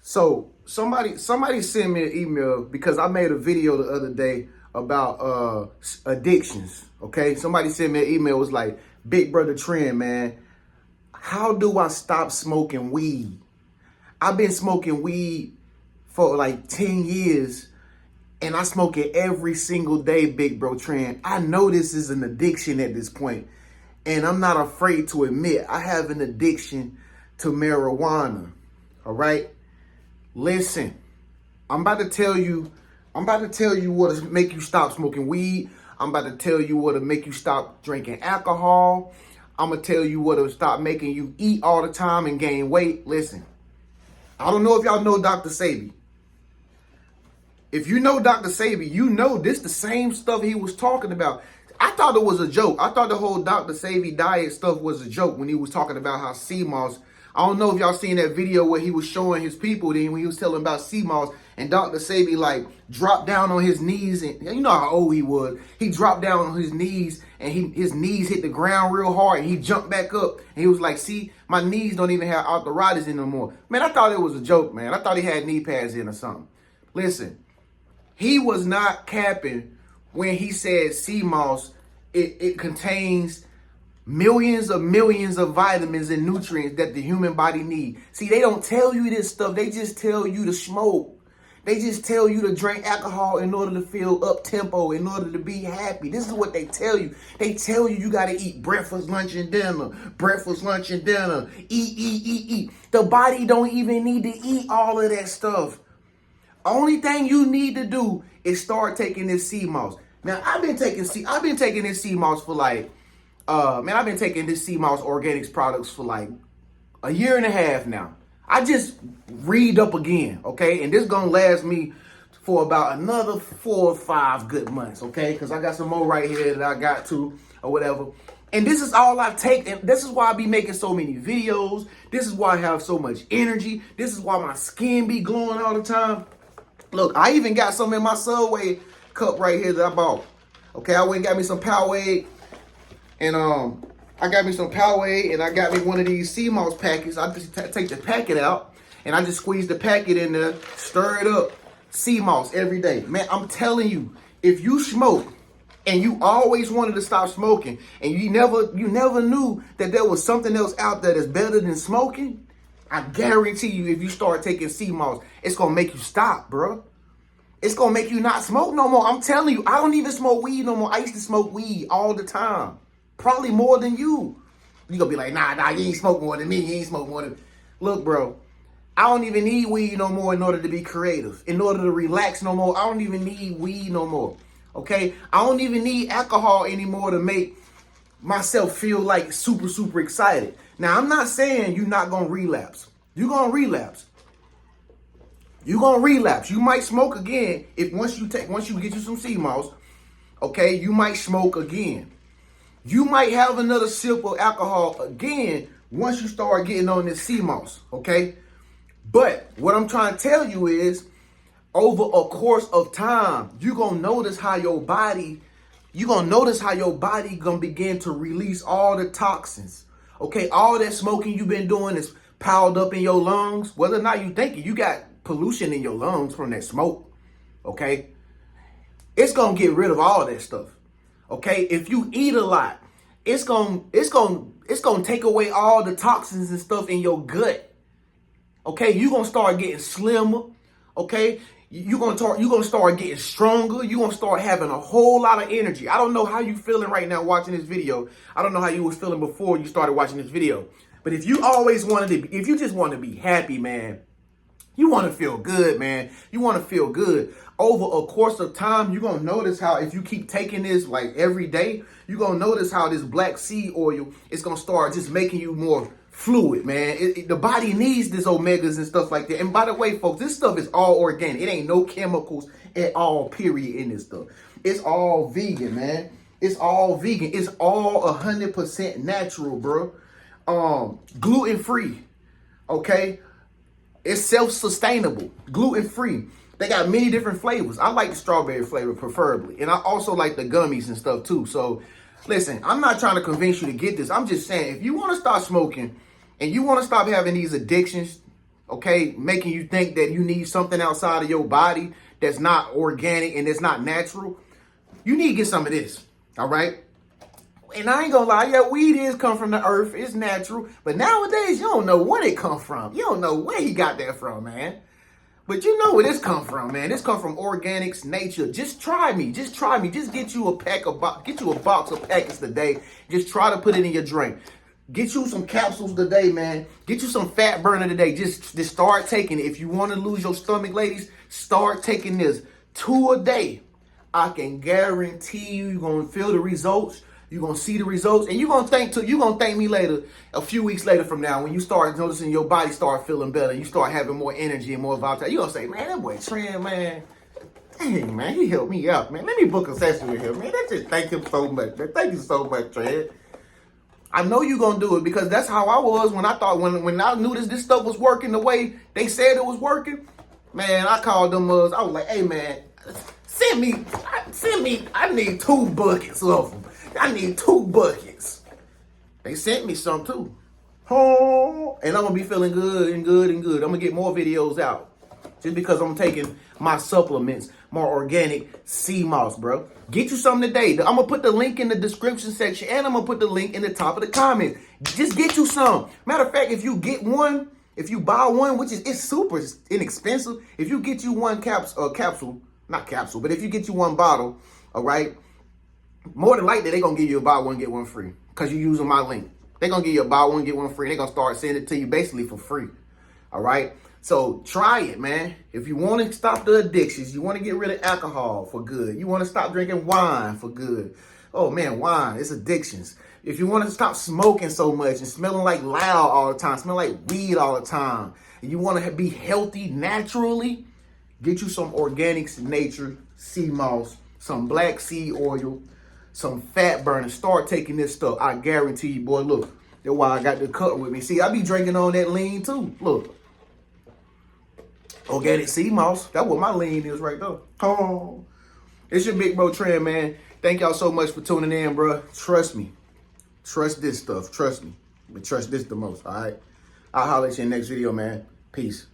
So somebody sent me an email because I made a video the other day about addictions. Okay, somebody sent me an email. It was like, "Big brother Trend, man, how do I stop smoking weed? I've been smoking weed for like 10 years and I smoke it every single day, big bro Trend. I know this is an addiction at this point, and I'm not afraid to admit I have an addiction to marijuana." All right. Listen, I'm about to tell you what to make you stop smoking weed. I'm about to tell you what to make you stop drinking alcohol. I'm going to tell you what to stop making you eat all the time and gain weight. Listen, I don't know if y'all know Dr. Sebi. If you know Dr. Sebi, you know this the same stuff he was talking about. I thought it was a joke. I thought the whole Dr. Sebi diet stuff was a joke when he was talking about how sea moss. I don't know if y'all seen that video where he was showing his people then when he was telling about sea moss, and Dr. Sebi like dropped down on his knees, and you know how old he was. He dropped down on his knees and his knees hit the ground real hard, and he jumped back up and he was like, "See, my knees don't even have arthritis in no more." Man, I thought it was a joke, man. I thought he had knee pads in or something. Listen, he was not capping when he said sea moss, it contains millions of vitamins and nutrients that the human body needs. See, they don't tell you this stuff. They just tell you to smoke. They just tell you to drink alcohol in order to feel up-tempo, in order to be happy. This is what they tell you. They tell you you got to eat breakfast, lunch, and dinner. Breakfast, lunch, and dinner. Eat. The body don't even need to eat all of that stuff. Only thing you need to do is start taking this sea moss. Now, I've been taking this sea moss for like, I've been taking this sea moss organics products for like a year and a half now. I just read up again, okay? And this gonna last me for about another 4 or 5 good months, okay? Because I got some more right here that I got to or whatever. And this is all I take. And this is why I be making so many videos. This is why I have so much energy. This is why my skin be glowing all the time. Look, I even got some in my Subway cup right here that I bought. Okay, I went and got me some Powerade. And I got me some Powerade, and I got me one of these sea moss packets. I just take the packet out, and I just squeeze the packet in there, stir it up. Sea moss every day. Man, I'm telling you, if you smoke and you always wanted to stop smoking, and you never knew that there was something else out there that's better than smoking, I guarantee you, if you start taking sea moss, it's gonna make you stop, bro. It's gonna make you not smoke no more. I'm telling you, I don't even smoke weed no more. I used to smoke weed all the time. Probably more than you. You gonna be like, nah, you ain't smoke more than me. You ain't smoke more than me. Look, bro, I don't even need weed no more in order to be creative. In order to relax no more, I don't even need weed no more. Okay? I don't even need alcohol anymore to make myself feel like super excited. Now, I'm not saying you're not gonna relapse. You're gonna relapse. You're gonna relapse. You might smoke again if once you get you some sea moss, okay, you might smoke again. You might have another sip of alcohol again once you start getting on this sea moss, okay? But what I'm trying to tell you is, over a course of time, you're gonna notice how your body gonna begin to release all the toxins. Okay, all that smoking you've been doing is piled up in your lungs. Whether or not you think you got pollution in your lungs from that smoke, okay? It's gonna get rid of all that stuff. Okay, if you eat a lot, it's gonna take away all the toxins and stuff in your gut. Okay, you're gonna start getting slimmer. Okay, you're gonna start getting stronger. You're gonna start having a whole lot of energy. I don't know how you feeling right now watching this video. I don't know how you was feeling before you started watching this video. But if you just want to be happy, man, you want to feel good, man. You want to feel good. Over a course of time, you're going to notice how if you keep taking this like every day, you're going to notice how this black seed oil is going to start just making you more fluid, man. The body needs this omegas and stuff like that. And by the way, folks, this stuff is all organic. It ain't no chemicals at all, period, in this stuff. It's all vegan, man. It's all vegan. It's all 100% natural, bro. Gluten-free, okay? It's self-sustainable, gluten-free. They got many different flavors. I like the strawberry flavor preferably. And I also like the gummies and stuff too. So listen, I'm not trying to convince you to get this. I'm just saying, if you want to stop smoking and you want to stop having these addictions, okay, making you think that you need something outside of your body that's not organic and that's not natural, you need to get some of this, all right? And I ain't gonna lie, yeah, weed is come from the earth, it's natural, but nowadays you don't know where it come from. You don't know where he got that from, man. But you know where this come from, man. This come from organics, nature. Just try me. Just try me. Just get you a box of packets today. Just try to put it in your drink. Get you some capsules today, man. Get you some fat burner today. Just start taking it. If you want to lose your stomach, ladies, start taking this 2 a day. I can guarantee you're gonna feel the results. You're gonna see the results, and you're gonna thank me later, a few weeks later from now, when you start noticing your body start feeling better, you start having more energy and more vitality. You're gonna say, man, that boy Tren, man, dang, man, he helped me out, man. Let me book a session with him, man. That's just thank him so much, man. Thank you so much, Tren. I know you're gonna do it, because that's how I was when I knew this stuff was working the way they said it was working. Man, I called them I was like, hey man, send me, I need 2 buckets of them. I need 2 buckets. They sent me some too. Oh, and I'm gonna be feeling good and good and good. I'm gonna get more videos out just because I'm taking my supplements, more organic sea moss, bro. Get you something today. I'm gonna put the link in the description section, and I'm gonna put the link in the top of the comments. Just get you some. Matter of fact, if you get one, if you buy one, which is it's super inexpensive, if you get you one capsule, not capsule, but if you get you one bottle, all right, more than likely they're gonna give you a buy one get one free because you're using my link. They're gonna give you a buy one get one free. They're gonna start sending it to you basically for free. All right. So try it, man. If you want to stop the addictions, you want to get rid of alcohol for good. You want to stop drinking wine for good. Oh man, wine, it's addictions. If you want to stop smoking so much and smelling like loud all the time, smelling like weed all the time, and you want to be healthy naturally, get you some organics, nature, sea moss, some black seed oil, some fat burner. Start taking this stuff. I guarantee you, boy, look, that's why I got the cut with me. See, I be drinking on that lean too. Look. Organic sea moss. That's what my lean is right there. Oh. It's your big bro Tren, man. Thank y'all so much for tuning in, bro. Trust me. Trust this stuff. Trust me. But trust this the most, all right? I'll holler at you in the next video, man. Peace.